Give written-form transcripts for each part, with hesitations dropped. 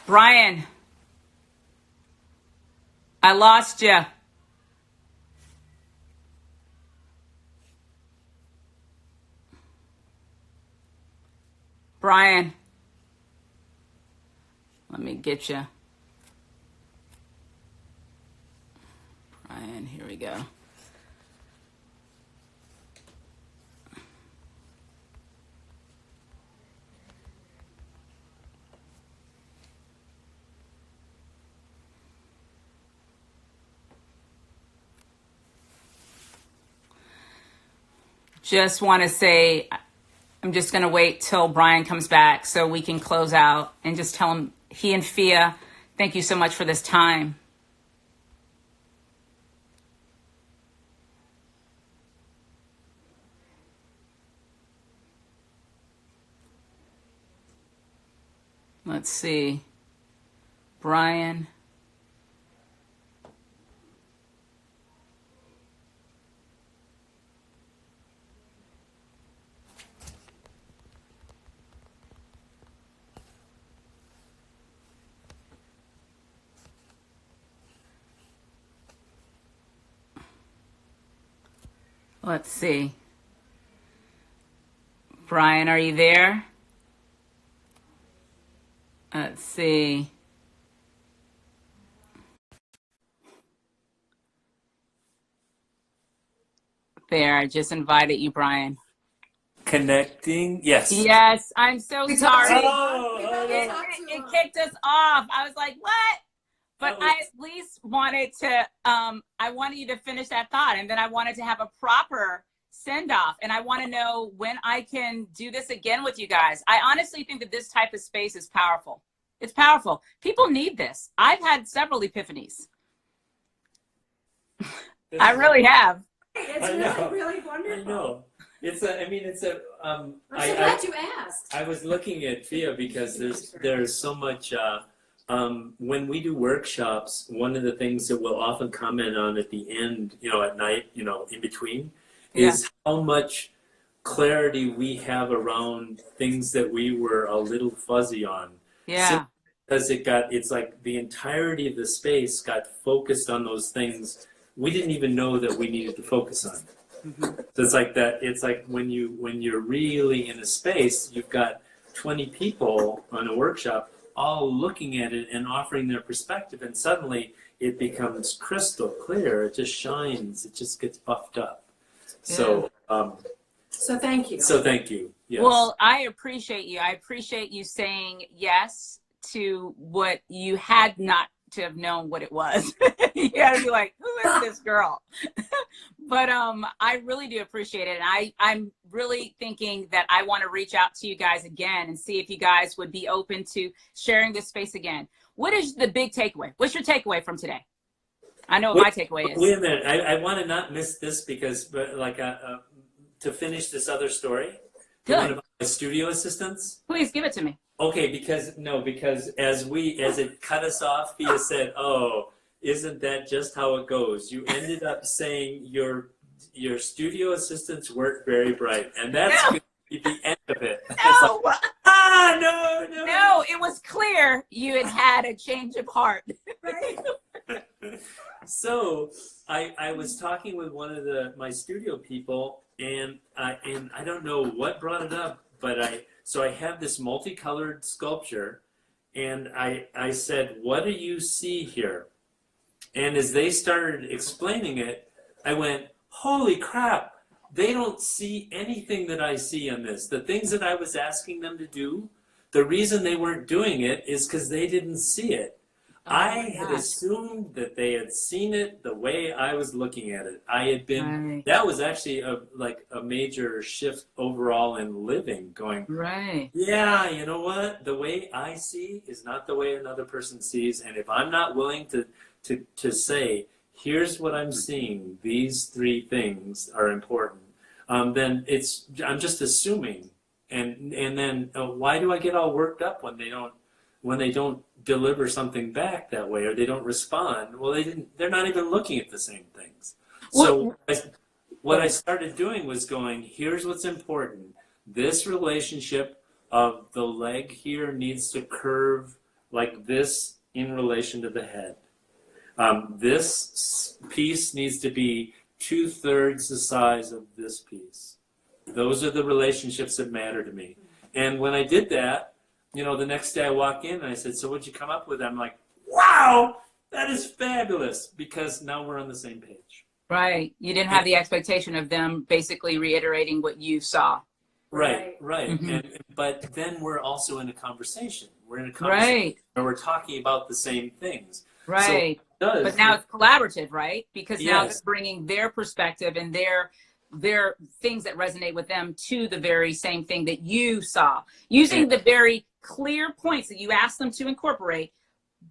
Brian, I lost you. Brian, let me get you. Brian, here we go. Just want to say, I'm just going to wait till Brian comes back so we can close out and just tell him, he and Fia, thank you so much for this time. Let's see. Brian. Let's see. Brian, are you there? Let's see. There, I just invited you, Brian. Connecting, yes. Yes, I'm so sorry. It It kicked us off. I was like, what? But I at least wanted to, I wanted you to finish that thought. And then I wanted to have a proper send off. And I want to know when I can do this again with you guys. I honestly think that this type of space is powerful. It's powerful. People need this. I've had several epiphanies. I really have. It's really wonderful. I know. I'm so glad you asked. I was looking at Fia because there's so much, when we do workshops, one of the things that we'll often comment on at the end, at night, in between, is how much clarity we have around things that we were a little fuzzy on. Yeah. Because it's like the entirety of the space got focused on those things we didn't even know that we needed to focus on. Mm-hmm. So it's like that. It's like when you're really in a space, you've got 20 people on a workshop all looking at it and offering their perspective, and suddenly it becomes crystal clear. It just shines. It just gets buffed up. Yeah. So thank you. So thank you. Yes. Well, I appreciate you. I appreciate you saying yes to what you had not to have known what it was. You had to be like, who is this girl? But I really do appreciate it. And I'm really thinking that I want to reach out to you guys again and see if you guys would be open to sharing this space again. What is the big takeaway? What's your takeaway from today? I know what my takeaway is. Wait a minute. I want to not miss this because, to finish this other story. Good. One of my studio assistants. Please give it to me. Okay, because as it cut us off, Fia said, "Oh, isn't that just how it goes?" You ended up saying your studio assistants weren't very bright, and that's going to be the end of it. No. Like, no. No, it was clear you had a change of heart. Right. So I was talking with one of my studio people, and I don't know what brought it up, but I have this multicolored sculpture, and I said, "What do you see here?" And as they started explaining it, I went, "Holy crap, they don't see anything that I see on this. The things that I was asking them to do, the reason they weren't doing it is because they didn't see it. I had assumed that they had seen it the way I was looking at it. I had been, that was actually a major shift overall in living, going, Right. Yeah, you know what? The way I see is not the way another person sees. And if I'm not willing to say, here's what I'm seeing, these three things are important, then I'm just assuming. And then why do I get all worked up when they don't deliver something back that way, or they don't respond? Well, they're not even looking at the same things. So what I started doing was going, here's what's important. This relationship of the leg here needs to curve like this in relation to the head. This piece needs to be 2/3 the size of this piece. Those are the relationships that matter to me. And when I did that, you know, the next day I walk in and I said, so what'd you come up with? I'm like, wow, that is fabulous, because now we're on the same page. Right. You didn't have the expectation of them basically reiterating what you saw. Right. Mm-hmm. But then we're also in a conversation. We're in a conversation where we're talking about the same things. Right. So but now it's collaborative, right? Because now yes. they're bringing their perspective and their things that resonate with them to the very same thing that you saw, using the very clear points that you asked them to incorporate,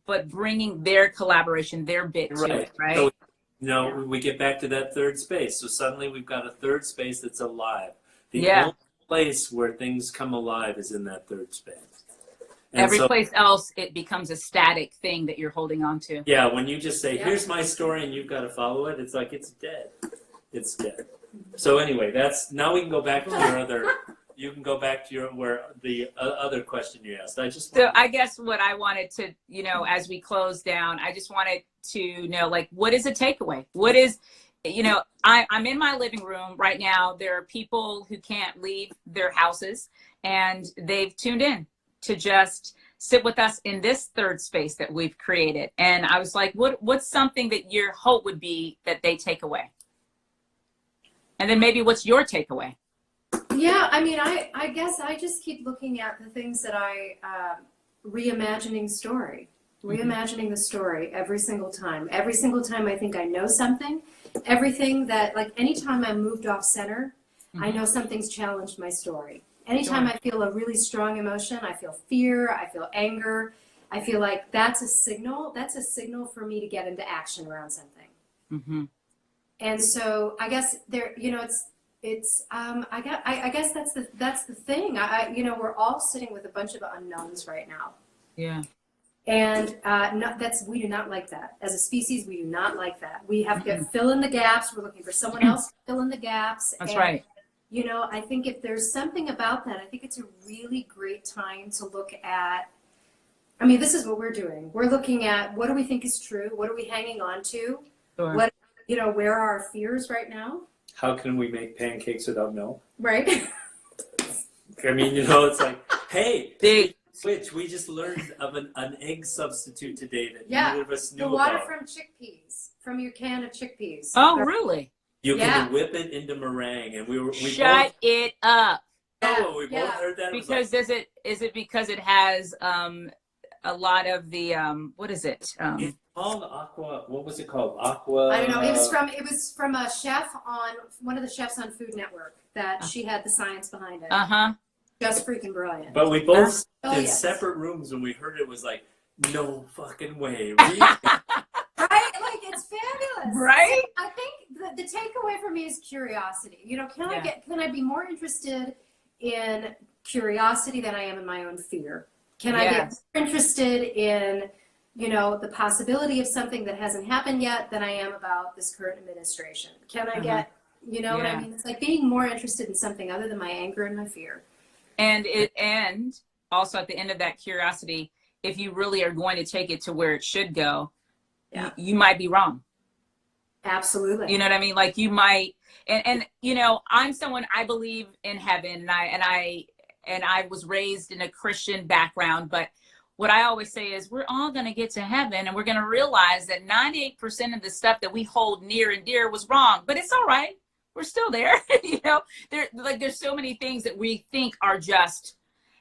but bringing their collaboration, their bit to it, right? So, you know, we get back to that third space. So suddenly we've got a third space that's alive. The only place where things come alive is in that third space. And every place else, it becomes a static thing that you're holding on to. Yeah, when you just say, here's my story and you've got to follow it, it's like, it's dead. It's dead. So anyway, now we can go back to your other, you can go back to the other question you asked. I guess what I wanted to, you know, as we close down, I just wanted to know, like, what is a takeaway? What is, you know, I'm in my living room right now. There are people who can't leave their houses, and they've tuned in to just sit with us in this third space that we've created. And I was like, what's something that your hope would be that they take away? And then maybe what's your takeaway? Yeah, I mean, I guess I just keep looking at the things that reimagining the story every single time. Every single time I think I know something, everything that, like, anytime I'm moved off center, I know something's challenged my story. Anytime I feel a really strong emotion, I feel fear, I feel anger, I feel like that's a signal for me to get into action around something. Mm-hmm. And so I guess there, you know, I guess that's the thing. You know, we're all sitting with a bunch of unknowns right now. Yeah. And we do not like that. As a species, we do not like that. We have to fill in the gaps. We're looking for someone else to fill in the gaps. That's right. You know, I think if there's something about that, I think it's a really great time to look at. I mean, this is what we're doing. We're looking at, what do we think is true? What are we hanging on to? Sure. What, you know, where are our fears right now? How can we make pancakes without milk? Right. I mean, you know, it's like, hey, switch. We just learned of an egg substitute today that neither of us knew the water about. from chickpeas, from your can of chickpeas. Oh, really? You can whip it into meringue, and we shut it up. Oh, we both heard that. Because is it because it has a lot of the what is it? It's called aqua. What was it called? Aqua. I don't know. It was from a chef on one of the chefs on Food Network that she had the science behind it. Just freaking brilliant. But we both in separate rooms when we heard it, was like, no fucking way. Right? Like, it's fabulous. Right? I think the takeaway for me is curiosity. You know, can I be more interested in curiosity than I am in my own fear? Can I get more interested in, you know, the possibility of something that hasn't happened yet than I am about this current administration? Can I get, you know what I mean? It's like being more interested in something other than my anger and my fear. And also at the end of that curiosity, if you really are going to take it to where it should go, you might be wrong. Absolutely. You know what I mean? Like, you might, and you know, I'm someone, I believe in heaven, and I was raised in a Christian background, but what I always say is we're all going to get to heaven, and we're going to realize that 98% of the stuff that we hold near and dear was wrong, but it's all right. We're still there. You know, there's so many things that we think are just,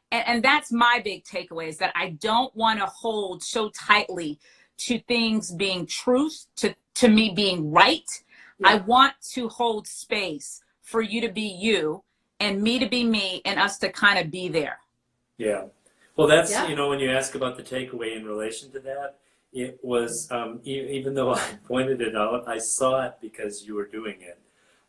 and that's my big takeaway, is that I don't want to hold so tightly to things being truth, to me being right. I want to hold space for you to be you and me to be me, and us to kind of be there. Yeah. Well, that's, you know, when you ask about the takeaway in relation to that, it was, even though I pointed it out, I saw it because you were doing it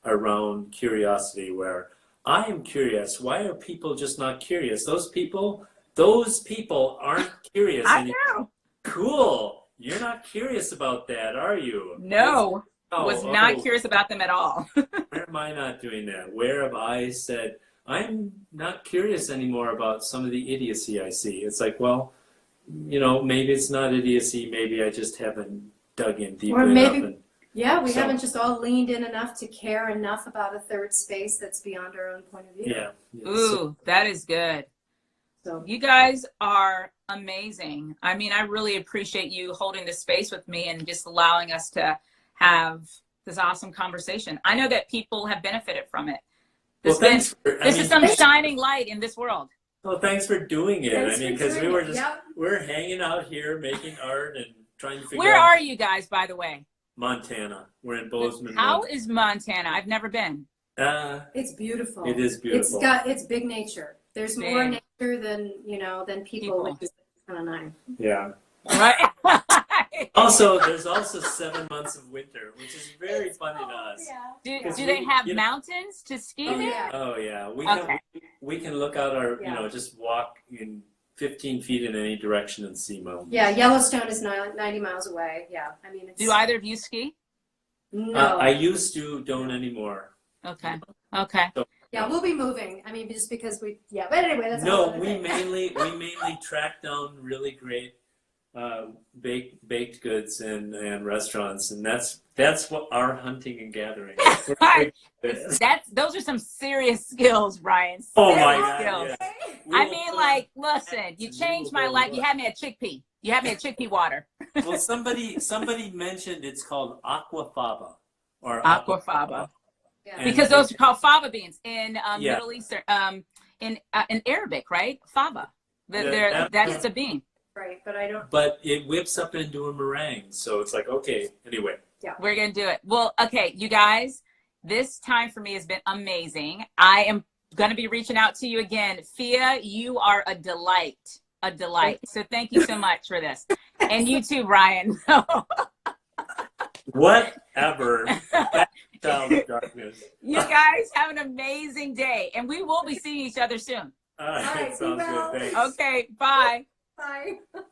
around curiosity, where I am curious. Why are people just not curious? Those people aren't curious. I know. Cool. You're not curious about that, are you? No. Was not curious about them at all. Where am I not doing that? Where have I said, I'm not curious anymore about some of the idiocy I see? It's like, well, you know, maybe it's not idiocy. Maybe I just haven't dug in deeply Or maybe, enough. yeah, we So- haven't just all leaned in enough to care enough about a third space that's beyond our own point of view. Yeah. yeah. Ooh, that is good. So You guys are amazing. I mean, I really appreciate you holding this space with me and just allowing us to have this awesome conversation. I know that people have benefited from it. Well, thanks. This is some shining light in this world. Well, thanks for doing it. Thanks I mean, for because we doing were it. just Yep. we're hanging out here making art and trying to figure Where out are you guys, by the way? Montana. We're in Bozeman. How is Montana? I've never been. it's beautiful. It is beautiful. It's big nature. There's Big. more nature than, you know, than people, which is kind of nice. Yeah. Right? Also, there's also 7 months of winter, which is very funny to us. Do they have mountains to ski Oh, there? yeah. Oh yeah, Okay. we can look out our Yeah. you know, just walk in 15 feet in any direction and see mountains. Yeah, Yellowstone is 90 miles away. Yeah, I mean, it's, Do either of you ski? no. I used to, don't anymore. Okay. Okay. Yeah, we'll be moving. I mean, just because yeah, but anyway, that's No, another we thing. mainly track down really great baked goods and restaurants, and that's what our hunting and gathering. Those are some serious skills, Brian. Oh my Serious God! skills. Yeah. I mean, like, listen, you changed my life. You had me at chickpea. You had me at chickpea water. Well, somebody mentioned it's called aquafaba or Aquafaba. Yeah. And Because those are called fava beans in Yeah. Middle Eastern, in Arabic, right? Fava. Yeah, That's a bean. Right, but I don't. But it whips up into a meringue, so it's like, okay. Anyway, We're going to do it. Well, okay, you guys, this time for me has been amazing. I am going to be reaching out to you again. Fia, you are a delight. A delight. So thank you so much for this. And you too, Brian. whatever. Child of darkness. You guys have an amazing day. And we will be seeing each other soon. All right, right, sounds be well. good. Thanks. Okay, bye. Bye.